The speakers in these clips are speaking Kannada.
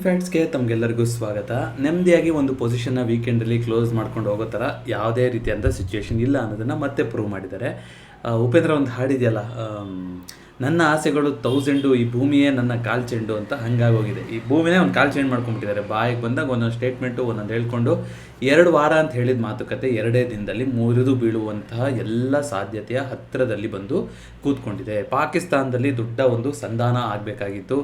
ಫ್ಯಾಕ್ಟ್ಸ್ಗೆ ತಮಗೆಲ್ಲರಿಗೂ ಸ್ವಾಗತ. ನೆಮ್ಮದಿಯಾಗಿ ಒಂದು ಪೊಸಿಷನ್ನ ವೀಕೆಂಡಲ್ಲಿ ಕ್ಲೋಸ್ ಮಾಡ್ಕೊಂಡು ಹೋಗೋ ಥರ ಯಾವುದೇ ರೀತಿಯಾದ ಸಿಚುವೇಶನ್ ಇಲ್ಲ ಅನ್ನೋದನ್ನು ಮತ್ತೆ ಪ್ರೂವ್ ಮಾಡಿದ್ದಾರೆ. ಉಪೇಂದ್ರ ಒಂದು ಹಾಡಿದೆಯಲ್ಲ, ನನ್ನ ಆಸೆಗಳು 1000 ಈ ಭೂಮಿಯೇ ನನ್ನ ಕಾಲ್ ಚೆಂಡು ಅಂತ ಹಂಗಾಗೋಗಿದೆ. ಈ ಭೂಮಿನೇ ಒಂದು ಕಾಲ್ ಚೆಂಡು ಮಾಡ್ಕೊಂಡ್ಬಿಟ್ಟಿದ್ದಾರೆ. ಬಾಯಿಗೆ ಬಂದಾಗ ಒಂದೊಂದು ಸ್ಟೇಟ್ಮೆಂಟು ಒಂದೊಂದು ಹೇಳ್ಕೊಂಡು 2 ವಾರ ಅಂತ ಹೇಳಿದ ಮಾತುಕತೆ 2 ದಿನದಲ್ಲಿ ಮುರಿದು ಬೀಳುವಂತಹ ಎಲ್ಲ ಸಾಧ್ಯತೆಯ ಹತ್ತಿರದಲ್ಲಿ ಬಂದು ಕೂತ್ಕೊಂಡಿದೆ. ಪಾಕಿಸ್ತಾನದಲ್ಲಿ ದೊಡ್ಡ ಒಂದು ಸಂಧಾನ ಆಗಬೇಕಾಗಿತ್ತು.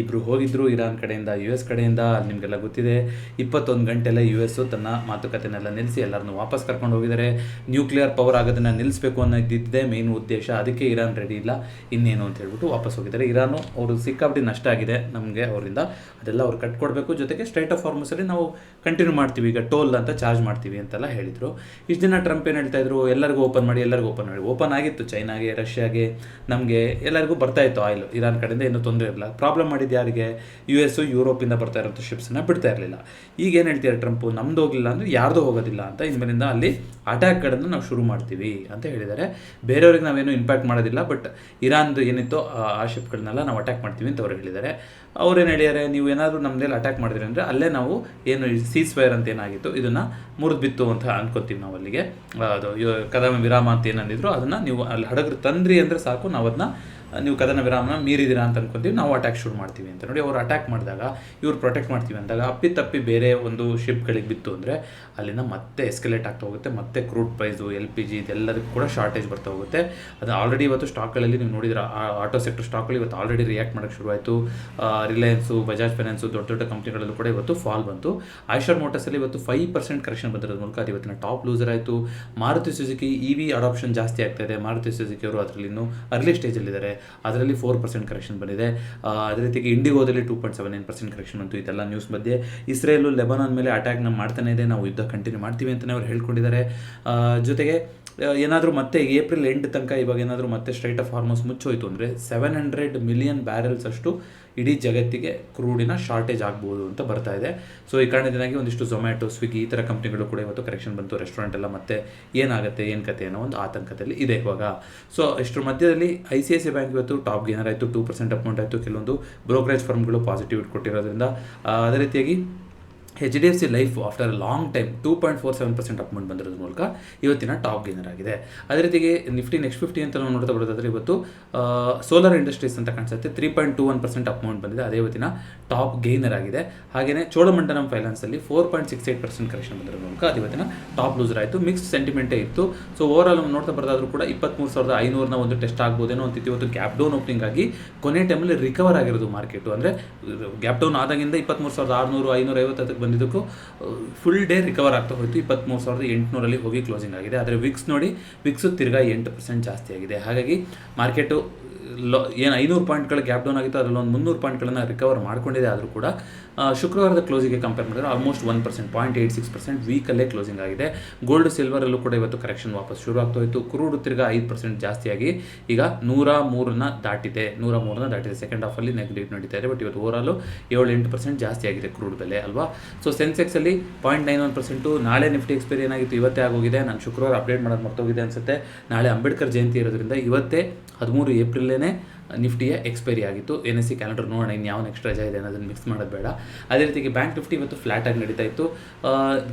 ಇಬ್ಬರು ಹೋಗಿದ್ದರು ಇರಾನ್ ಕಡೆಯಿಂದ, US ಕಡೆಯಿಂದ. ಅಲ್ಲಿ ನಿಮಗೆಲ್ಲ ಗೊತ್ತಿದೆ, 21 ಗಂಟೆಲ್ಲ US ತನ್ನ ಮಾತುಕತೆನೆಲ್ಲ ನಿಲ್ಲಿಸಿ ಎಲ್ಲರನ್ನೂ ವಾಪಸ್ ಕರ್ಕೊಂಡು ಹೋಗಿದ್ದಾರೆ. ನ್ಯೂಕ್ಲಿಯರ್ ಪವರ್ ಆಗೋದನ್ನು ನಿಲ್ಲಿಸಬೇಕು ಅನ್ನೋದಿದ್ದೇ ಮೇನ್ ಉದ್ದೇಶ. ಅದಕ್ಕೆ ಇರಾನ್ ರೆಡಿ ಇಲ್ಲ, ಇನ್ನೇನು ಅಂತ ಹೇಳ್ಬಿಟ್ಟು ವಾಪಸ್ ಹೋಗಿದ್ದಾರೆ. ಇರಾನು ಅವರು ಸಿಕ್ಕಾಪಟ್ಟಿ ನಷ್ಟ ಆಗಿದೆ ನಮಗೆ ಅವರಿಂದ, ಅದೆಲ್ಲ ಅವ್ರು ಕಟ್ಕೊಡ್ಬೇಕು. ಜೊತೆಗೆ ಸ್ಟ್ರೈಟ್ ಆಫ್ ಹಾರ್ಮುಸಲ್ಲಿ ನಾವು ಕಂಟಿನ್ಯೂ ಮಾಡ್ತೀವಿ, ಈಗ ಟೋಲ್ ಅಂತ ಚಾರ್ಜ್ ಮಾಡ್ತೀವಿ ಅಂತೆಲ್ಲ ಹೇಳಿದರು. ಇಷ್ಟು ದಿನ ಟ್ರಂಪ್ ಏನು ಹೇಳ್ತಾ ಇದ್ರು, ಎಲ್ಲರಿಗೂ ಓಪನ್ ಮಾಡಿ. ಓಪನ್ ಆಗಿತ್ತು, ಚೈನಾಗೆ, ರಷ್ಯಾಗೆ, ನಮಗೆ ಎಲ್ಲರಿಗೂ ಬರ್ತಾಯಿತ್ತು ಆಯಿಲ್ ಇರಾನ್ ಕಡೆಯಿಂದ, ಏನೂ ತೊಂದರೆ ಇರಲಿಲ್ಲ. ಪ್ರಾಬ್ಲಮ್ ಮಾಡಿದ್ದು ಯಾರಿಗೆ? US ಯುರೋಪಿಂದ ಬರ್ತಾ ಇರೋಂಥ ಶಿಪ್ಸನ್ನ ಬಿಡ್ತಾ ಇರಲಿಲ್ಲ. ಈಗ ಏನು ಹೇಳ್ತಾರೆ ಟ್ರಂಪು, ನಮ್ದು ಹೋಗಲಿಲ್ಲ ಅಂದರೆ ಯಾರ್ದು ಹೋಗೋದಿಲ್ಲ ಅಂತ, ಇನ್ಮೇಲಿಂದ ಅಲ್ಲಿ ಅಟ್ಯಾಕ್ಗಳನ್ನು ನಾವು ಶುರು ಮಾಡ್ತೀವಿ ಅಂತ ಹೇಳಿದ್ದಾರೆ. ಬೇರೆಯವ್ರಿಗೆ ನಾವೇನು ಇಂಪ್ಯಾಕ್ಟ್ ಮಾಡೋದಿಲ್ಲ, ಬಟ್ ಇರಾನ್ದು ಏನಿತ್ತು ಆ ಶಿಪ್ಗಳನ್ನೆಲ್ಲ ನಾವು ಅಟ್ಯಾಕ್ ಮಾಡ್ತೀವಿ ಅಂತ ಅವ್ರು ಹೇಳಿದ್ದಾರೆ. ಅವ್ರೇನು ಹೇಳಿದ್ದಾರೆ, ನೀವು ಏನಾದರೂ ನಮ್ಮ ಮೇಲೆ ಅಟ್ಯಾಕ್ ಮಾಡಿದ್ರಿ ಅಂದರೆ ಅಲ್ಲೇ ನಾವು ಏನು ಸೀಸ್ ಫೈರ್ ಅಂತ ಏನಾಗಿತ್ತು ಇದನ್ನು ಮುರಿದು ಬಿತ್ತು ಅಂತ ಅನ್ಕೋತೀವಿ ನಾವು. ಅಲ್ಲಿಗೆ ಅದು ಕದನ ವಿರಾಮ ಅಂತ ಏನಂದಿದ್ರು ಅದನ್ನು ನೀವು ಅಲ್ಲಿ ಹಡಗರು ತಂದ್ರಿ ಅಂದರೆ ಸಾಕು, ನಾವು ಅದನ್ನ ನೀವು ಕದನ ವಿರಾಮನ ಮೀರಿದಿರಾ ಅಂತ ಅನ್ಕೊತೀವಿ, ನಾವು ಅಟ್ಯಾಕ್ ಶುರು ಮಾಡ್ತೀವಿ ಅಂತ. ನೋಡಿ, ಅವರು ಅಟ್ಯಾಕ್ ಮಾಡಿದಾಗ ಇವ್ರು ಪ್ರೊಟೆಕ್ಟ್ ಮಾಡ್ತೀವಿ ಅಂದಾಗ ಅಪ್ಪಿತಪ್ಪಿ ಬೇರೆ ಒಂದು ಶಿಪ್ಗಳಿಗೆ ಬಿತ್ತು ಅಂದರೆ ಅಲ್ಲಿಂದ ಮತ್ತೆ ಎಸ್ಕಲೇಟ್ ಆಗ್ತಾ ಹೋಗುತ್ತೆ. ಮತ್ತೆ ಕ್ರೂಡ್ ಪ್ರೈಸು, LPG ಇದೆಲ್ಲದಕ್ಕೂ ಕೂಡ ಶಾರ್ಟೇಜ್ ಬರ್ತಾ ಹೋಗುತ್ತೆ. ಅದು ಆಲ್ರೆಡಿ ಇವತ್ತು ಸ್ಟಾಕ್ಗಳಲ್ಲಿ ನೀವು ನೋಡಿದ್ರೆ ಆಟೋ ಸೆಕ್ಟರ್ ಸ್ಟಾಕ್ಗಳು ಇವತ್ತು ಆಲ್ರೆಡಿ ರಿಯಾಕ್ಟ್ ಮಾಡೋಕ್ಕೆ ಶುರುವಾಯಿತು. ರಿಲಯನ್ಸು, ಬಜಾಜ್ ಫೈನಾನ್ಸು, ದೊಡ್ಡ ದೊಡ್ಡ ಕಂಪ್ನಿಗಳಲ್ಲೂ ಕೂಡ ಇವತ್ತು ಫಾಲ್ ಬಂತು. ಐಷರ್ ಮೋಟರ್ಸಲ್ಲಿ ಇವತ್ತು 5% ಕರೆಕ್ಷನ್ ಬಂದಿರೋದ್ರ ಮೂಲಕ ಅದು ಇವತ್ತಿನ ಟಾಪ್ ಲೂಸರ್ ಆಯಿತು. ಮಾರುತಿ ಸುಜುಕಿ EV ಅಡಾಪ್ಷನ್ ಜಾಸ್ತಿ ಆಗ್ತಾ ಇದೆ. ಮಾರುತಿ ಸುಜುಕಿ ಅವರು ಅದರಲ್ಲಿ ಇನ್ನೂ ಅರ್ಲಿ ಸ್ಟೇಜಲ್ಲಿದ್ದಾರೆ, ಅದರಲ್ಲಿ 4% ಕರೆಕ್ಷನ್ ಬಂದಿದೆ. ಅದೇ ರೀತಿಗೆ ಇಂಡಿಗೋದಲ್ಲಿ 2.79% ಕರೆಕ್ಷನ್ ಬಂತು. ಇದೆಲ್ಲ ನ್ಯೂಸ್ ಮಧ್ಯೆ ಇಸ್ರೇಲು ಲೆಬನಾನ್ ಮೇಲೆ ಅಟ್ಯಾಕ್ನ ಮಾಡ್ತಾನೆ ಇದೆ, ನಾವು ಯುದ್ಧ ಕಂಟಿನ್ಯೂ ಮಾಡ್ತೀವಿ ಅಂತಲೇ ಅವ್ರು ಹೇಳ್ಕೊಂಡಿದ್ದಾರೆ. ಜೊತೆಗೆ ಏನಾದರೂ ಮತ್ತೆ ಏಪ್ರಿಲ್ ಎಂಡ್ ತನಕ ಇವಾಗ ಏನಾದರೂ ಮತ್ತೆ ಸ್ಟ್ರೈಟ್ ಆಫ್ ಹಾರ್ಮೋಸ್ ಮುಚ್ಚೋಯ್ತು ಅಂದರೆ 700 ಮಿಲಿಯನ್ ಬ್ಯಾರೆಲ್ಸ್ ಅಷ್ಟು ಇಡೀ ಜಗತ್ತಿಗೆ ಕ್ರೂಡಿನ ಶಾರ್ಟೇಜ್ ಆಗ್ಬೋದು ಅಂತ ಬರ್ತಾ ಇದೆ. ಸೊ ಈ ಕಾರಣದಿಂದಾಗಿ ಒಂದಿಷ್ಟು ಝೊಮ್ಯಾಟೊ, ಸ್ವಿಗ್ಗಿ ಈ ಥರ ಕಂಪ್ನಿಗಳು ಕೂಡ ಇವತ್ತು ಕರೆಕ್ಷನ್ ಬಂತು. ರೆಸ್ಟೋರೆಂಟ್ ಎಲ್ಲ ಮತ್ತೆ ಏನಾಗುತ್ತೆ, ಏನು ಕತೆ ಅನ್ನೋ ಒಂದು ಆತಂಕದಲ್ಲಿ ಇದೆ ಇವಾಗ. ಸೊ ಇಷ್ಟರ ಮಧ್ಯದಲ್ಲಿ ICICI ಬ್ಯಾಂಕ್ ಇವತ್ತು ಟಾಪ್ ಗೇನರ್ ಆಯಿತು, 2% ಅಪ್ ಆಯಿತು. ಕೆಲವೊಂದು ಬ್ರೋಕರೇಜ್ ಫರ್ಮ್ಗಳು ಪಾಸಿಟಿವ್ ಕೊಟ್ಟಿರೋದ್ರಿಂದ. ಅದೇ ರೀತಿಯಾಗಿ HDFC life after long time 2.47% up ಬಂದಿರೋದ್ರ ಮೂಲಕ ಇವತ್ತಿನ ಟಾಪ್ ಗೇನರ್ ಆಗಿದೆ. ಅದೇ ರೀತಿಗೆ ನಿಫ್ಟಿ ನೆಕ್ಸ್ಟ್ 50 ಅಂತ ನಾವು ನೋಡ್ತಾ ಬರೋದಾದರೆ ಇವತ್ತು ಸೋಲಾರ್ ಇಂಡಸ್ಟ್ರೀಸ್ ಅಂತ ಕಾಣಿಸುತ್ತೆ, 3.21% ಅಪ್ ಬಂದಿದೆ, ಅದೇ ಇವತ್ತಿನ ಟಾಪ್ ಗೇನರ್ ಆಗಿದೆ. ಹಾಗೆಯೇ ಚೋಳಮಂಡಲಂ ಫೈನಾನ್ಸಲ್ಲಿ 4.68% ಕರೆಕ್ಷನ್ ಬಂದಿರೋ ಮೂಲಕ ಅದು ಇವತ್ತಿನ ಟಾಪ್ ಲೂಸರ್ ಆಯಿತು. ಮಿಕ್ಸ್ಡ್ ಸೆಂಟಿಮೆಂಟೇ ಇತ್ತು. ಸೊ ಓವರಾಲ್ ನೋಡ್ತಾ ಬರೋದಾದ್ರೂ ಕೂಡ 23,500ನ ಒಂದು ಟೆಸ್ಟ್ ಆಗ್ಬೋದೇನೋ ಅಂತಿತ್ತು. ಇವತ್ತು ಗ್ಯಾಪ್ ಡೌನ್ ಓಪನಿಂಗ್ ಆಗಿ ಕೊನೆ ಟೈಮಲ್ಲಿ ರಿಕವರ್ ಆಗಿರೋದು ಮಾರ್ಕೆಟು. ಅಂದರೆ ಗ್ಯಾಪ್ ಡೌನ್ ಆದಾಗಿಂದ 23,600, 550 ಬಂದಿದ್ದಕ್ಕೂ ಫುಲ್ ಡೇ ರಿಕವರ್ ಆಗ್ತಾ ಹೋಯಿತು. 23,800 ಹೋಗಿ ಕ್ಲೋಸಿಂಗ್ ಆಗಿದೆ. ಆದರೆ ವಿಕ್ಸ್ ನೋಡಿ, ವಿಕ್ಸು ತಿರ್ಗಾ 8% ಜಾಸ್ತಿ ಆಗಿದೆ. ಹಾಗಾಗಿ ಮಾರ್ಕೆಟು ಏನು 500 ಪಾಯಿಂಟ್ಗಳ ಗ್ಯಾಪ್ ಡೌನ್ ಆಗಿತ್ತು, ಅದರಲ್ಲಿ ಒಂದು 300 ಪಾಯಿಂಟ್ಗಳನ್ನು ರಿಕವರ್ ಮಾಡ್ಕೊಂಡಿದೆ. ಆದರೂ ಕೂಡ ಶುಕ್ರವಾರದ ಕ್ಲೋಸಿಂಗ್ಗೆ ಕಂಪೇರ್ ಮಾಡಿದ್ರೆ ಆಲ್ಮೋಸ್ಟ್ 1%, 0.86% ವೀಕಲ್ಲೇ ಕ್ಲೋಸಿಂಗ್ ಆಗಿದೆ. ಗೋಲ್ಡ್ ಸಿಲ್ವರಲ್ಲೂ ಕೂಡ ಇವತ್ತು ಕರೆಕ್ಷನ್ ವಾಪಸ್ ಶುರು ಆಗ್ತಾ ಹೋಯಿತು. ಕ್ರೂಡ್ ತಿರ್ಗಾ 5% ಜಾಸ್ತಿಯಾಗಿ ಈಗ 103ನ ದಾಟಿದೆ. ಸೆಕೆಂಡ್ ಹಾಫಲ್ಲಿ ನೆಗೆಟಿವ್ ನಡೀತಾ ಇದೆ. ಬಟ್ ಇವತ್ತು ಓವರಾಲು 7-8% ಜಾಸ್ತಿ ಆಗಿದೆ ಕ್ರೂಡ್ ಬೆಲೆ ಅಲ್ವಾ. ಸೊ ಸೆನ್ಸೆಕ್ಸಲ್ಲಿ 0.91%. ನಾಳೆ ನಿಫ್ಟಿ ಎಕ್ಸ್ಪೈರಿ ಏನಾಗಿತ್ತು ಇವತ್ತೇ ಆಗೋಗಿದೆ. ನಾನು ಶುಕ್ರವಾರ ಅಪ್ಡೇಟ್ ಮಾಡೋದು ಮರ್ತೋಗಿದೆ ಅನಿಸುತ್ತೆ. ನಾಳೆ ಅಂಬೇಡ್ಕರ್ ಜಯಂತಿ ಇರೋದ್ರಿಂದ ಇವತ್ತೇ 13 ಏಪ್ರಿಲೇ ನಿಫ್ಟಿಯ ಎಕ್ಸ್ಪೈರಿ ಆಗಿತ್ತು. NSE ಕ್ಯಾಲೆಂಡರ್ ನೋಡೋಣ ಇನ್ನು ಯಾವ ನೆಕ್ಸ್ಟ್ ರಜಾ ಇದೆ ಅನ್ನೋದನ್ನು ಮಿಕ್ಸ್ ಮಾಡೋದು ಬೇಡ. ಅದೇ ರೀತಿಗೆ ಬ್ಯಾಂಕ್ ನಿಫ್ಟಿ ಇವತ್ತು ಫ್ಲಾಟಾಗಿ ನಡೀತಾ ಇತ್ತು.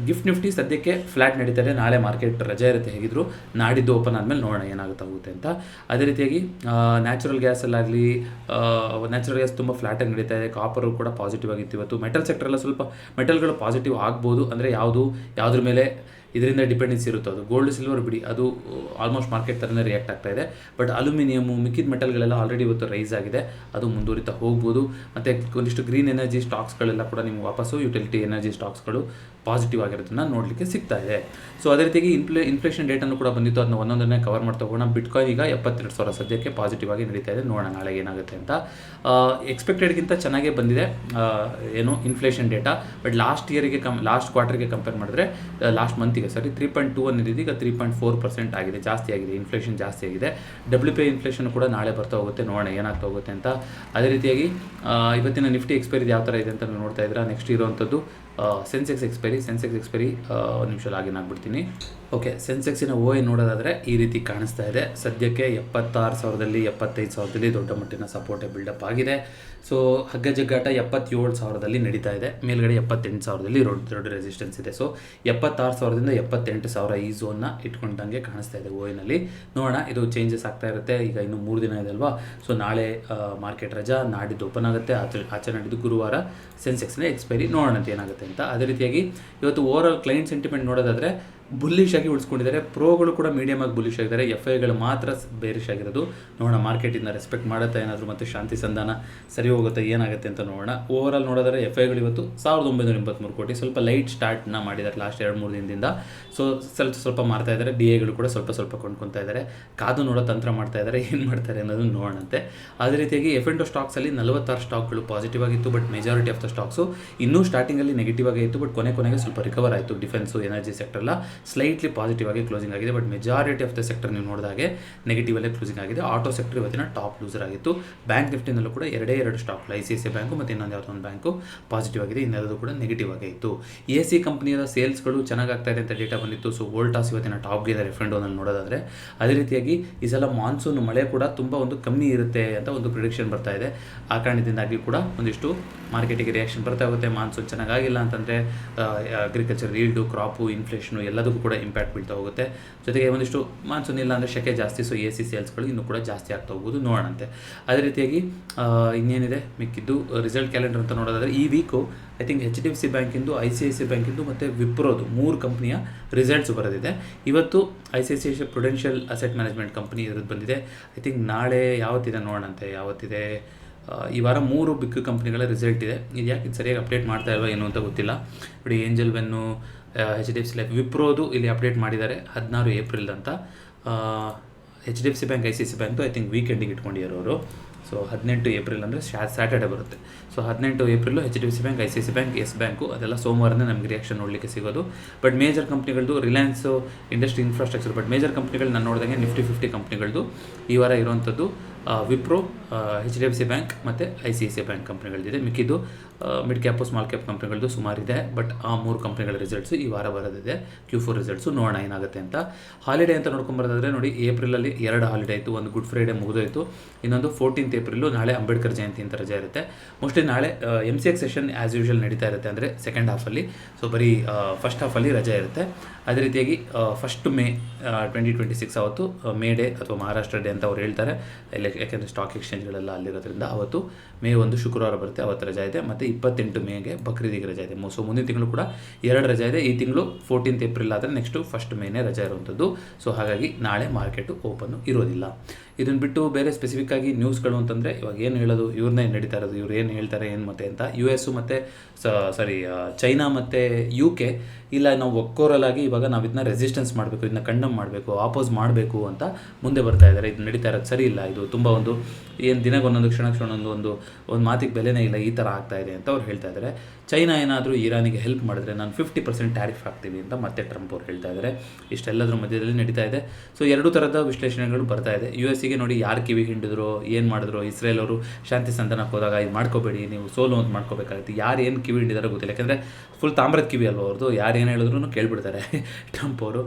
ಗಿಫ್ಟ್ ನಿಫ್ಟಿ ಸದ್ಯಕ್ಕೆ ಫ್ಲಾಟ್ ನಡೀತಾ ಇದೆ. ನಾಳೆ ಮಾರ್ಕೆಟ್ ರಜಾ ಇರುತ್ತೆ, ಹೇಗಿದ್ರು ನಾಡಿದ್ದು ಓಪನ್ ಆದಮೇಲೆ ನೋಡೋಣ ಏನಾಗುತ್ತೆ ಅಂತ. ಅದೇ ರೀತಿಯಾಗಿ ನ್ಯಾಚುರಲ್ ಗ್ಯಾಸಲ್ಲಾಗಲಿ, ನ್ಯಾಚುರಲ್ ಗ್ಯಾಸ್ ತುಂಬ ಫ್ಲಾಟಾಗಿ ನಡೀತಾ ಇದೆ. ಕಾಪರು ಕೂಡ ಪಾಸಿಟಿವ್ ಆಗಿತ್ತು ಇವತ್ತು. ಮೆಟಲ್ ಸೆಕ್ಟರೆಲ್ಲ ಸ್ವಲ್ಪ ಮೆಟಲ್ಗಳು ಪಾಸಿಟಿವ್ ಆಗ್ಬೋದು. ಅಂದರೆ ಯಾವುದ್ರ ಮೇಲೆ ಇದರಿಂದ ಡಿಪೆಂಡೆನ್ಸಿ ಇರುತ್ತೋ ಅದು. ಗೋಲ್ಡ್ ಸಿಲ್ವರ್ ಬಿಡಿ, ಅದು ಆಲ್ಮೋಸ್ಟ್ ಮಾರ್ಕೆಟ್ ಥರನೇ ರಿಯಾಕ್ಟ್ ಆಗ್ತಾ ಇದೆ. ಬಟ್ ಅಲ್ಯೂಮಿನಿಯಮು, ಮಿಕ್ಕಿದ ಮೆಟಲ್ಗಳೆಲ್ಲ ಆಲ್ರೆಡಿ ಇವತ್ತು ರೈಸ್ ಆಗಿದೆ, ಅದು ಮುಂದುವರಿತಾ ಹೋಗ್ಬೋದು. ಮತ್ತು ಒಂದಿಷ್ಟು ಗ್ರೀನ್ ಎನರ್ಜಿ ಸ್ಟಾಕ್ಸ್ಗಳೆಲ್ಲ ಕೂಡ ನಿಮ್ಗೆ ವಾಪಸ್ಸು ಯುಟಿಲಿಟಿ ಎನರ್ಜಿ ಸ್ಟಾಕ್ಸ್ಗಳು ಪಾಸಿಟಿವ್ ಆಗಿರೋದನ್ನು ನೋಡಲಿಕ್ಕೆ ಸಿಗ್ತಾ ಇದೆ. ಸೊ ಅದೇ ರೀತಿಯಾಗಿ ಇನ್ಫ್ಲೇಷನ್ ಡೇಟನ್ನು ಕೂಡ ಬಂದಿತ್ತು, ಅದನ್ನ ಒಂದೊಂದನ್ನೇ ಕವರ್ ಮಾಡ್ತಾ ಹೋಗೋಣ. ಬಿಟ್ಕಾಯಿನ್ ಈಗ 72,000 ಸದ್ಯಕ್ಕೆ ಪಾಸಿಟಿವ್ ಆಗಿ ನಡೀತಾ ಇದೆ. ನೋಡೋಣ ನಾಳೆ ಏನಾಗುತ್ತೆ ಅಂತ. ಎಕ್ಸ್ಪೆಕ್ಟೆಡ್ಗಿಂತ ಚೆನ್ನಾಗೇ ಬಂದಿದೆ ಏನು ಇನ್ಫ್ಲೇಷನ್ ಡೇಟಾ. ಬಟ್ ಲಾಸ್ಟ್ ಕ್ವಾರ್ಟರ್ಗೆ ಕಂಪೇರ್ ಮಾಡಿದ್ರೆ ಲಾಸ್ಟ್ ಮಂತಿಗೆ 3.21 ಇದ್ದಿದ್ದು ಈಗ 3.4% ಆಗಿದೆ, ಜಾಸ್ತಿ ಆಗಿದೆ. ಇನ್ಫ್ಲೇಷನ್ ಜಾಸ್ತಿ ಆಗಿದೆ. WPI ಇನ್ಫ್ಲೇಷನ್ ಕೂಡ ನಾಳೆ ಬರ್ತಾ ಹೋಗುತ್ತೆ, ನೋಡೋಣ ಏನಾಗ್ತಾ ಹೋಗುತ್ತೆ ಅಂತ. ಅದೇ ರೀತಿಯಾಗಿ ಇವತ್ತಿನ ನಿಫ್ಟಿ ಎಕ್ಸ್ಪೈರಿ ಯಾವ ಥರ ಇದೆ ಅಂತ ನೀವು ನೋಡ್ತಾ ಇದ್ದೀರಾ. ನೆಕ್ಸ್ಟ್ ಇರುವಂಥದ್ದು ಸೆನ್ಸೆಕ್ಸ್ ಎಕ್ಸ್ಪೈರಿ ಒಂದು ನಿಮಿಷ ಲಾಗಿನ್ ಆಗಿಬಿಡ್ತೀನಿ. ಓಕೆ, ಸೆನ್ಸೆಕ್ಸಿನ OI ನೋಡೋದಾದರೆ ಈ ರೀತಿ ಕಾಣಿಸ್ತಾ ಇದೆ. ಸದ್ಯಕ್ಕೆ 76,000ದಲ್ಲಿ 75,000ದಲ್ಲಿ ದೊಡ್ಡ ಮಟ್ಟಿನ ಸಪೋರ್ಟೇ ಬಿಲ್ಡಪ್ ಆಗಿದೆ. ಸೊ ಹಗ್ಗ ಜಗ್ಗಾಟ 77,000ದಲ್ಲಿ ನಡೀತಾ ಇದೆ. ಮೇಲ್ಗಡೆ 78,000ದಲ್ಲಿ ದೊಡ್ಡ ರೆಸಿಸ್ಟೆನ್ಸ್ ಇದೆ. ಸೊ 76,000ದಿಂದ 78,000 ಈ ಝೋನ್ನ ಇಟ್ಕೊಂಡಂಗೆ ಕಾಣಿಸ್ತಾ ಇದೆ OIನಲ್ಲಿ. ನೋಡೋಣ, ಇದು ಚೇಂಜಸ್ ಆಗ್ತಾ ಇರುತ್ತೆ. ಈಗ ಇನ್ನು 3 ದಿನ ಇದೆ ಅಲ್ವಾ. ಸೊ ನಾಳೆ ಮಾರ್ಕೆಟ್ ರಜಾ, ನಾಡಿದ್ದು ಓಪನ್ ಆಗುತ್ತೆ. ಆಚೆ ನಾಡಿದ್ದು ಗುರುವಾರ ಸೆನ್ಸೆಕ್ಸ್ನ ಎಕ್ಸ್ಪೈರಿ. ನೋಡೋಣ ಅಂತ ಏನಾಗುತ್ತೆ ಅಂತ. ಅದೇ ರೀತಿಯಾಗಿ ಇವತ್ತು ಓವರಾಲ್ ಕ್ಲೈಂಟ್ ಸೆಂಟಿಮೆಂಟ್ ನೋಡೋದಾದರೆ ಬುಲ್ಲಿಶ್ ಆಗಿ ಉಳಿಸ್ಕೊಂಡಿದ್ದಾರೆ. ಪ್ರೋಗಳು ಕೂಡ ಮೀಡಿಯಮ್ ಆಗಿ ಬುಲ್ಲಿಶ್ ಆಗಿದ್ದಾರೆ. FIಗಳು ಮಾತ್ರ ಬೇರಿಶ್ ಆಗಿರೋದು. ನೋಡೋಣ ಮಾರ್ಕೆಟಿಂದ ರೆಸ್ಪೆಕ್ಟ್ ಮಾಡುತ್ತಾ ಏನಾದರೂ ಮತ್ತು ಶಾಂತಿ ಸಂಧಾನ ಸರಿ ಹೋಗುತ್ತೆ ಏನಾಗುತ್ತೆ ಅಂತ ನೋಡೋಣ. ಓವರಾಲ್ ನೋಡೋದಾದ್ರೆ FIಗಳು ಇವತ್ತು 1983 ಕೋಟಿ, ಸ್ವಲ್ಪ ಲೈಟ್ ಸ್ಟಾರ್ಟ್ನ ಮಾಡಿದ್ದಾರೆ ಲಾಸ್ಟ್ 2-3 ದಿನದಿಂದ. ಸೊ ಸ್ವಲ್ಪ ಮಾರ್ತಾ ಇದ್ದಾರೆ. DAಗಳು ಕೂಡ ಸ್ವಲ್ಪ ಕೊಂಡ್ಕೊತಾ ಇದ್ದಾರೆ. ಕಾದು ನೋಡೋ ತಂತ್ರ ಮಾಡ್ತಾ ಇದ್ದಾರೆ. ಏನು ಮಾಡ್ತಾರೆ ಅನ್ನೋದು ನೋಡೋಣಂತೆ. ಅದೇ ರೀತಿಯಾಗಿ F&O ಸ್ಟಾಕ್ಸಲ್ಲಿ 46 ಸ್ಟಾಕ್ಗಳು ಪಾಸಿಟಿವ್ ಆಗಿತ್ತು. But majority of the stocks ಇನ್ನೂ ಸ್ಟಾರ್ಟಿಂಗಲ್ಲಿ ನೆಗೆಟಿವ್ ಆಗಿತ್ತು. ಬಟ್ ಕೊನೆಗೆ ಸ್ವಲ್ಪ ರಿಕವರ್ ಆಯಿತು. ಡಿಫೆನ್ಸು, ಎನರ್ಜಿ ಸೆಕ್ಟರ್ಲ್ಲ ಸ್ಲೈಟ್ಲಿ ಪಾಸಿಟಿವ್ ಆಗಿ ಕ್ಲೋಸಿಂಗ್ ಆಗಿದೆ. But majority of the sector ನೀವು ನೋಡಿದಾಗೆ ನೆಗೆಟಿವ್ ಅಲ್ಲೇ ಕ್ಲೋಸಿಂಗ್ ಆಗಿದೆ. ಆಟೋ ಸೆಕ್ಟರ್ ಇವತ್ತಿನ ಟಾಪ್ ಲೂಸರ್ ಆಗಿತ್ತು. ಬ್ಯಾಂಕ್ ನಿಫ್ಟಿನಲ್ಲೂ ಕೂಡ 2 ಸ್ಟಾಕ್, ICICI ಬ್ಯಾಂಕು ಮತ್ತು ಇನ್ನೊಂದು ಯಾವುದೋ ಒಂದು ಬ್ಯಾಂಕು ಪಾಸಿಟಿವ್ ಆಗಿದೆ. ಇನ್ನೆರಡು ಕೂಡ ನೆಗೆಟಿವ್ ಆಗೇ ಇತ್ತು. AC ಕಂಪನಿಯ ಸೇಲ್ಸ್ಗಳು ಚೆನ್ನಾಗಾಗ್ತಾ ಇದೆ ಅಂತ ಡೇಟಾ ಬಂದಿತ್ತು. ಸೊ ವೋಲ್ಟಾಸ್ ಇವತ್ತಿನ ಟಾಪ್ಗೆ ಇದ್ದಾರೆ F&Oನಲ್ಲಿ ನೋಡೋದಾದರೆ. ಅದೇ ರೀತಿಯಾಗಿ ಈ ಸಲ ಮಾನ್ಸೂನ್ ಮಳೆ ಕೂಡ ತುಂಬ ಒಂದು ಕಮ್ಮಿ ಇರುತ್ತೆ ಅಂತ ಒಂದು ಪ್ರಿಡಿಕ್ಷನ್ ಬರ್ತಾ ಇದೆ. ಆ ಕಾರಣದಿಂದಾಗಿ ಕೂಡ ಒಂದಿಷ್ಟು ಮಾರ್ಕೆಟಿಗೆ ರಿಯಾಕ್ಷನ್ ಬರ್ತಾ ಹೋಗುತ್ತೆ. ಮಾನ್ಸೂನ್ ಚೆನ್ನಾಗಿಲ್ಲ ಅಂತಂದರೆ ಅಗ್ರಿಕಲ್ಚರ್ ಈಲ್ಡು, ಕ್ರಾಪು, ಇನ್ಫ್ಲೇಷನು ಎಲ್ಲದಕ್ಕೂ ಕೂಡ ಇಂಪ್ಯಾಕ್ಟ್ ಬೀಳ್ತಾ ಹೋಗುತ್ತೆ. ಜೊತೆಗೆ ಒಂದಿಷ್ಟು ಮಾನ್ಸೂನ್ ಇಲ್ಲ ಅಂದರೆ ಶೆಕೆ ಜಾಸ್ತಿ. ಸೊ AC ಸೇಲ್ಸ್ಗಳು ಇನ್ನೂ ಕೂಡ ಜಾಸ್ತಿ ಆಗ್ತಾ ಹೋಗೋದು ನೋಡೋಣಂತೆ. ಅದೇ ರೀತಿಯಾಗಿ ಇನ್ನೇನಿದೆ ಮಿಕ್ಕಿದ್ದು ರಿಸಲ್ಟ್ ಕ್ಯಾಲೆಂಡರ್ ಅಂತ ನೋಡೋದಾದರೆ ಈ ವೀಕು ಐ ಥಿಂಕ್ HDFC ಬ್ಯಾಂಕಿಂದು, ICICI ಬ್ಯಾಂಕಿಂದು ಮತ್ತು ವಿಪ್ರೋದು 3 ಕಂಪ್ನಿಯ ರಿಸಲ್ಟ್ಸ್ ಬರೋದಿದೆ. ಇವತ್ತು ICICI Prudential asset management company ಇರೋದು ಬಂದಿದೆ. ಐ ಥಿಂಕ್ ನಾಳೆ ಯಾವತ್ತಿದೆ ನೋಡೋಣಂತೆ. ಯಾವತ್ತಿದೆ ಈ ವಾರ 3 ಬಿಗ್ ಕಂಪ್ನಿಗಳ ರಿಸಲ್ಟ್ ಇದೆ. ಇದು ಯಾಕೆ ಇದು ಸರಿಯಾಗಿ ಅಪ್ಡೇಟ್ ಮಾಡ್ತಾ ಇಲ್ವಾ ಏನು ಅಂತ ಗೊತ್ತಿಲ್ಲ. ನೋಡಿ, ಏಂಜಲ್ ವೆನ್ನು, HDFC ಲೈಫ್, ವಿಪ್ರೋದು ಇಲ್ಲಿ ಅಪ್ಡೇಟ್ ಮಾಡಿದ್ದಾರೆ 16 ಏಪ್ರಿಲ್ ಅಂತ. HDFC ಬ್ಯಾಂಕ್, ICICI ಬ್ಯಾಂಕ್ದು ಐ ಥಿಂಕ್ ವೀಕೆಂಡಿಗೆ ಇಟ್ಕೊಂಡಿರೋರು. ಸೊ 18 ಏಪ್ರಿಲ್ ಅಂದರೆ ಸ್ಯಾಟರ್ಡೆ ಬರುತ್ತೆ. So 18 April HDFC bank, ICICI bank, Yes Bank ಅದೆಲ್ಲ ಸೋಮವಾರನೇ ನಮಗೆ ರಿಯಾಕ್ಷನ್ ನೋಡಲಿಕ್ಕೆ ಸಿಗೋದು. ಬಟ್ ಮೇಜರ್ ಕಂಪ್ನಿಗಳದ್ದು Reliance, industry, infrastructure, but major ಕಂಪ್ನಿಗಳು ನಾನು ನೋಡಿದಂಗೆ ನಿಫ್ಟಿ 50 ಕಂಪ್ನಿಗಳದ್ದು ಈ ವಾರ ಇರುವಂಥದ್ದು ವಿಪ್ರೋ, HDFC ಬ್ಯಾಂಕ್ ಮತ್ತು ICICI ಬ್ಯಾಂಕ್ ಕಂಪ್ನಿಗಳಿದೆ. ಮಿಕ್ಕಿದ್ದು ಮಿಡ್ ಕ್ಯಾಪು, ಸ್ಮಾಲ್ ಕ್ಯಾಪ್ ಕಂಪ್ನಿಗಳದ್ದು ಸುಮಾರಿದೆ. ಬಟ್ ಆ 3 ಕಂಪ್ನಿಗಳ ರಿಸಲ್ಟ್ಸು ಈ ವಾರ ಬರೋದಿದೆ. Q4 ರಿಸಲ್ಟ್ಸು ನೋಡೋಣ ಏನಾಗುತ್ತೆ ಅಂತ. ಹಾಲಿಡೇ ಅಂತ ನೋಡ್ಕೊಂಬರೋದಾದರೆ ನೋಡಿ, ಏಪ್ರಿಲಲ್ಲಿ 2 ಹಾಲಿಡೇ ಇತ್ತು. ಒಂದು ಗುಡ್ ಫ್ರೈಡೇ ಮುಗಿದೋಯಿತು. ಇನ್ನೊಂದು 14th ಏಪ್ರಿಲು ನಾಳೆ ಅಂಬೇಡ್ಕರ್ ಜಯಂತಿ ಅಂತ ರಜೆ ಇರುತ್ತೆ. ಮೋಸ್ಟ್ಲಿ ನಾಳೆ MCX ಸೆಷನ್ ಆ್ಯಸ್ ಯೂಶುವಲ್ ನಡೀತಾ ಇರುತ್ತೆ. ಅಂದರೆ ಸೆಕೆಂಡ್ ಹಾಫಲ್ಲಿ. ಸೊ ಬರೀ ಫಸ್ಟ್ ಹಾಫಲ್ಲಿ ರಜೆ ಇರುತ್ತೆ. ಅದೇ ರೀತಿಯಾಗಿ 1 ಮೇ 2026 ಅವತ್ತು ಮೇ ಡೇ ಅಥವಾ ಮಹಾರಾಷ್ಟ್ರ ಡೇ ಅಂತ ಅವ್ರು ಹೇಳ್ತಾರೆ. ಯಾಕೆಂದರೆ ಸ್ಟಾಕ್ ಎಕ್ಸ್ಚೇಂಜ್ಗಳೆಲ್ಲ ಅಲ್ಲಿರೋದ್ರಿಂದ ಅವತ್ತು ಮೇ 1 ಶುಕ್ರವಾರ ಬರುತ್ತೆ, ಅವತ್ತು ರಜೆ ಇದೆ. ಮತ್ತು 28 ಮೇಗೆ ಬಕ್ರೀದಿಗೆ ರಜೆ ಇದೆ. ಸೊ ಮುಂದಿನ ತಿಂಗಳು ಕೂಡ 2 ರಜೆ ಇದೆ. ಈ ತಿಂಗಳು 14th ಏಪ್ರಿಲ್ ಆದರೆ ನೆಕ್ಸ್ಟು 1 ಮೇನೇ ರಜೆ ಇರುವಂಥದ್ದು. ಸೊ ಹಾಗಾಗಿ ನಾಳೆ ಮಾರ್ಕೆಟು ಓಪನ್ನು ಇರೋದಿಲ್ಲ. ಇದನ್ನು ಬಿಟ್ಟು ಬೇರೆ ಸ್ಪೆಸಿಫಿಕ್ ಆಗಿ ನ್ಯೂಸ್ಗಳು ಅಂತಂದರೆ ಇವಾಗ ಏನು ಹೇಳೋದು, ಇವ್ರನ್ನೇ ನಡೀತಾ ಇರೋದು, ಇವ್ರು ಏನು ಹೇಳ್ತಾರೆ ಏನು ಮತ್ತೆ ಅಂತ. US ಮತ್ತು ಚೈನಾ ಮತ್ತು UK ಇಲ್ಲ ನಾವು ಒಕ್ಕೋರಲಾಗಿ ಇವಾಗ ನಾವು ಇದನ್ನ ರೆಸಿಸ್ಟೆನ್ಸ್ ಮಾಡಬೇಕು, ಇದನ್ನ ಕಂಡಮ್ ಮಾಡಬೇಕು, ಆಪೋಸ್ ಮಾಡಬೇಕು ಅಂತ ಮುಂದೆ ಬರ್ತಾ ಇದ್ದಾರೆ. ಇದು ನಡೀತಾ ಇರೋದು ಸರಿ ಇಲ್ಲ. ಇದು ತುಂಬ ಒಂದು ಏನು ದಿನಕ್ಕೊಂದೊಂದು ಕ್ಷಣಕ್ಕೊಂದೊಂದು ಮಾತಿಗೆ ಬೆಲೆನೇ ಇಲ್ಲ, ಈ ಥರ ಆಗ್ತಾ ಇದೆ ಅಂತ ಅವ್ರು ಹೇಳ್ತಾ ಇದ್ದಾರೆ. ಚೈನಾ ಏನಾದರೂ ಇರಾನಿಗೆ ಹೆಲ್ಪ್ ಮಾಡಿದ್ರೆ ನಾನು 50% ಟ್ಯಾರಿಫ್ ಹಾಕ್ತೀವಿ ಅಂತ ಮತ್ತೆ ಟ್ರಂಪ್ ಅವ್ರು ಹೇಳ್ತಾ ಇದ್ದಾರೆ. ಇಷ್ಟೆಲ್ಲದರ ಮಧ್ಯದಲ್ಲಿ ನಡೀತಾ ಇದೆ. ಸೊ 2 ಥರದ ವಿಶ್ಲೇಷಣೆಗಳು ಬರ್ತಾ ಇದೆ. USಗೆ ನೋಡಿ ಯಾರು ಕಿವಿ ಹಿಂಡಿದ್ರು, ಏನು ಮಾಡಿದ್ರು, ಇಸ್ರೇಲ್ ಅವರು ಶಾಂತಿ ಸಂಧಾನಕ್ಕೆ ಹೋದಾಗ ಇದು ಮಾಡ್ಕೋಬೇಡಿ, ನೀವು ಸೋಲು ಅಂತ ಮಾಡ್ಕೋಬೇಕಾಗುತ್ತೆ. ಯಾರು ಏನು ಕಿವಿ ಹಿಂಡಿದಾರೋ ಗೊತ್ತಿಲ್ಲ. ಯಾಕೆಂದರೆ ಫುಲ್ ತಾಮ್ರದ ಕಿವಿ ಅಲ್ವ ಅವ್ರದ್ದು, ಯಾರು ಏನು ಹೇಳಿದ್ರು ಕೇಳ್ಬಿಡ್ತಾರೆ. ಟ್ರಂಪ್ ಅವರು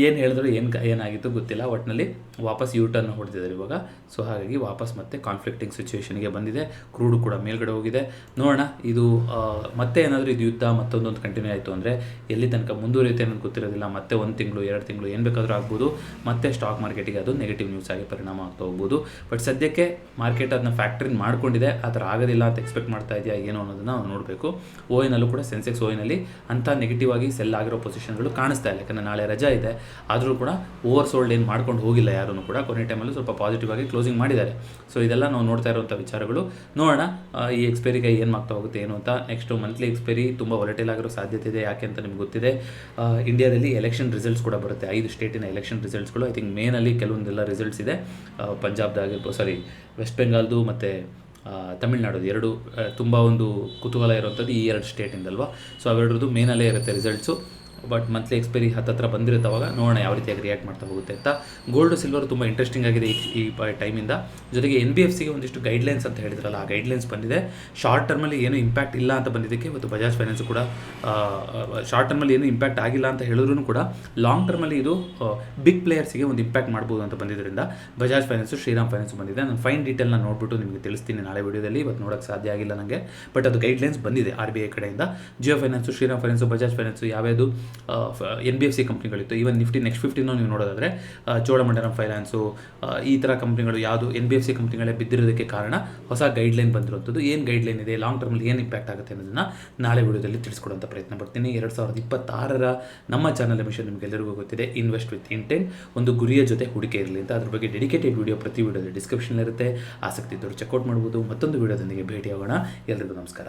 ಏನು ಹೇಳಿದ್ರು ಏನಾಗಿತ್ತು ಗೊತ್ತಿಲ್ಲ. ಒಟ್ಟಿನಲ್ಲಿ ವಾಪಸ್ ಟರ್ನ್ ಹೊಡೆದಿದ್ದಾರೆ ಇವಾಗ. ಸೊ ಹಾಗಾಗಿ ವಾಪಸ್ ಮತ್ತೆ ಕಾನ್ಫ್ಲಿಕ್ಟಿಂಗ್ ಸಿಚುವೇಷನ್ಗೆ ಬಂದಿದೆ. ಕ್ರೂಡು ಕೂಡ ಮೇಲ್ಗಡೆ ಹೋಗಿದೆ. ನೋಡೋಣ ಇದು ಮತ್ತೆ ಏನಾದರೂ ಇದು ಯುದ್ಧ ಮತ್ತೊಂದೊಂದು ಕಂಟಿನ್ಯೂ ಆಯಿತು ಅಂದರೆ ಎಲ್ಲಿ ತನಕ ಮುಂದುವರಿಯುತ್ತೆ ಅನ್ನೋದು ಗೊತ್ತಿರೋದಿಲ್ಲ. ಮತ್ತೆ 1 ತಿಂಗಳು 2 ತಿಂಗಳು ಏನು ಬೇಕಾದರೂ ಆಗ್ಬೋದು. ಮತ್ತೆ ಸ್ಟಾಕ್ ಮಾರ್ಕೆಟಿಗೆ ಅದು ನೆಗೆಟಿವ್ ನ್ಯೂಸ್ ಆಗಿ ಪರಿಣಾಮ ಆಗ್ತಾ ಹೋಗ್ಬೋದು. ಬಟ್ ಸದ್ಯಕ್ಕೆ ಮಾರ್ಕೆಟ್ ಅದನ್ನ ಫ್ಯಾಕ್ಟ್ರಿನ್ ಮಾಡ್ಕೊಂಡಿದೆ. ಆ ಥರ ಆಗೋದಿಲ್ಲ ಅಂತ ಎಕ್ಸ್ಪೆಕ್ಟ್ ಮಾಡ್ತಾ ಇದೆಯಾ ಏನು ಅನ್ನೋದನ್ನು ನಾವು ನೋಡಬೇಕು. OIನಲ್ಲೂ ಕೂಡ ಸೆನ್ಸೆಕ್ಸ್ OIನಲ್ಲಿ ಅಂಥ ನೆಗೆಟಿವ್ ಆಗಿ ಸೆಲ್ ಆಗಿರೋ ಪೊಸಿಷನ್ಗಳು ಕಾಣಿಸ್ತಾ ಇಲ್ಲ. ಯಾಕಂದರೆ ನಾಳೆ ರಜಾ ಇದೆ. ಆದರೂ ಕೂಡ ಓವರ್ ಸೋಲ್ಡ್ ಏನು ಮಾಡ್ಕೊಂಡು ಹೋಗಿಲ್ಲ ಯಾರೂ ಕೂಡ. ಕೊನೆ ಟೈಮಲ್ಲೂ ಸ್ವಲ್ಪ ಪಾಸಿಟಿವ್ ಆಗಿ ಕ್ಲೋಸಿಂಗ್ ಮಾಡಿದ್ದಾರೆ. ಸೊ ಇದೆಲ್ಲ ನಾವು ನೋಡ್ತಾ ಇರುವಂಥ ವಿಚಾರಗಳು. ನೋಡೋಣ ಈ ಎಕ್ಸ್ಪೈರಿಗೆ ಏನು ಮಾಡ್ತಾ ಹೋಗುತ್ತೆ ಏನು ಅಂತ. ನೆಕ್ಸ್ಟು ಮಂತ್ಲಿ ಎಕ್ಸ್ಪೈರಿ ತುಂಬ ವಾಲಟೈಲ್ ಆಗಿರೋ ಸಾಧ್ಯತೆ ಇದೆ. ಯಾಕೆ ಅಂತ ನಿಮ್ಗೆ ಗೊತ್ತಿದೆ. ಇಂಡಿಯಾದಲ್ಲಿ ಎಲೆಕ್ಷನ್ ರಿಸಲ್ಟ್ಸ್ ಕೂಡ ಬರುತ್ತೆ. 5 ಸ್ಟೇಟಿನ ಎಲೆಕ್ಷನ್ ರಿಸಲ್ಟ್ಸ್ಗಳು. ಐ ಥಿಂಕ್ ಮೇನಲ್ಲಿ ಕೆಲವೊಂದೆಲ್ಲ ರಿಸಲ್ಟ್ಸ್ ಇದೆ. ಪಂಜಾಬ್ದಾಗಿರ್ಬೋದು, ವೆಸ್ಟ್ ಬೆಂಗಾಲ್ದು ಮತ್ತು ತಮಿಳ್ನಾಡು 2 ತುಂಬ ಒಂದು ಕುತೂಹಲ ಇರುವಂಥದ್ದು ಈ 2 ಸ್ಟೇಟಿಂದಲ್ವಾ. ಸೊ ಅವೆರಡರದ್ದು ಮೇನಲ್ಲೇ ಇರುತ್ತೆ ರಿಸಲ್ಟ್ಸು. ಬಟ್ ಮಂತ್ಲಿ ಎಕ್ಸ್ಪೈರಿ ಹತ್ತತ್ರ ಬಂದಿರುತ್ತವಾಗ ನೋಡೋಣ ಯಾವ ರೀತಿಯಾಗಿ ರಿಯಾಕ್ಟ್ ಮಾಡ್ತಾ ಹೋಗುತ್ತೆ ಅಂತ. ಗೋಲ್ಡ್ ಸಿಲ್ವರ್ ತುಂಬ ಇಂಟ್ರೆಸ್ಟಿಂಗ್ ಆಗಿದೆ ಈ ಟೈಮಿಂದ. ಜೊತೆಗೆ NBFCಗೆ ಒಂದಿಷ್ಟು ಗೈಡ್ಲೈನ್ಸ್ ಅಂತ ಹೇಳಿದ್ರಲ್ಲ, ಆ ಗೈಡ್ಲೈನ್ಸ್ ಬಂದಿದೆ. ಶಾರ್ಟ್ ಟರ್ಮಲ್ಲಿ ಏನು ಇಂಪ್ಯಾಕ್ಟ್ ಇಲ್ಲ ಅಂತ ಬಂದಿದ್ದಕ್ಕೆ ಇವತ್ತು ಬಜಾಜ್ ಫೈನಾನ್ಸ್ ಕೂಡ ಶಾರ್ಟ್ ಟರ್ಮಲ್ಲಿ ಏನು ಇಂಪ್ಯಾಕ್ಟ್ ಆಗಿಲ್ಲ ಅಂತ ಹೇಳಿದ್ರು ಕೂಡ ಲಾಂಗ್ ಟರ್ಮಲ್ಲಿ ಇದು ಬಿಗ್ ಪ್ಲೇಯರ್ಸಿಗೆ ಒಂದು ಇಂಪ್ಯಾಕ್ಟ್ ಮಾಡ್ಬೋದು ಅಂತ ಬಂದಿದ್ದರಿಂದ ಬಜಾಜ್ ಫೈನಾನ್ಸು, ಶ್ರೀರಾಮ್ ಫೈನಾನ್ಸ್ ಬಂದಿದೆ. ನಾನು ಫೈನ್ ಡೀಟೇಲ್ನ ನೋಡ್ಬಿಟ್ಟು ನಿಮಗೆ ತಿಳಿಸ್ತೀನಿ ನಾಳೆ ವಿಡಿಯೋದಲ್ಲಿ. ಇವತ್ತು ನೋಡೋಕ್ಕೆ ಸಾಧ್ಯ ಆಗಿಲ್ಲ ನನಗೆ, ಬಟ್ ಅದು ಗೈಡ್ಲೈನ್ಸ್ ಬಂದಿದೆ RBI ಕಡೆಯಿಂದ. Jio finance, Shriram finance, Bajaj finance ಯಾವ್ಯಾವುದು NBFC ಕಂಪ್ನಿಗಳಿತ್ತು, ಈವನ್ ನಿಫ್ಟಿ ನೆಕ್ಸ್ಟ್ 15 ನೀವು ನೋಡೋದಾದರೆ ಚೋಳಮಂಡಲಂ ಫೈನಾನ್ಸು ಈ ಥರ ಕಂಪ್ನಿಗಳು ಯಾವುದು NBFC ಕಂಪ್ನಿಗಳೇ ಬಿದ್ದಿರೋದಕ್ಕೆ ಕಾರಣ ಹೊಸ ಗೈಡ್ಲೈನ್ ಬಂದಿರುವಂಥದ್ದು. ಏನು ಗೈಡ್ಲೈನ್ ಇದೆ, ಲಾಂಗ್ ಟರ್ಮಲ್ಲಿ ಏನು ಇಂಪ್ಯಾಕ್ಟ್ ಆಗುತ್ತೆ ಅನ್ನೋದನ್ನು ನಾಳೆ ವಿಡಿಯೋದಲ್ಲಿ ತಿಳಿಸ್ಕೊಡುವಂಥ ಪ್ರಯತ್ನ ಪಡ್ತೀನಿ. 2026ರ ನಮ್ಮ ಚಾನಲ್ ಮಿಷನ್ ನಿಮಗೆಲ್ಲರಿಗೂ ಗೊತ್ತಿದೆ, ಇನ್ವೆಸ್ಟ್ ವಿತ್ ಇಂಟೆಂಟ್, ಒಂದು ಗುರಿಯ ಜೊತೆ ಹೂಡಿಕೆ ಇರಲಿ ಅಂತ. ಅದ್ರ ಬಗ್ಗೆ ಡೆಡಿಕೇಟೆಡ್ ವಿಡಿಯೋ ಪ್ರತಿ ವಿಡಿಯೋದಲ್ಲಿ ಡಿಸ್ಕ್ರಿಪ್ಷನ್ ಇರುತ್ತೆ, ಆಸಕ್ತಿ ಇದ್ದವರು ಚೆಕ್ಔಟ್ ಮಾಡ್ಬೋದು. ಮತ್ತೊಂದು ವಿಡಿಯೋದೊಂದಿಗೆ ಭೇಟಿಯಾಗೋಣ. ಎಲ್ಲರಿಗೂ ನಮಸ್ಕಾರ.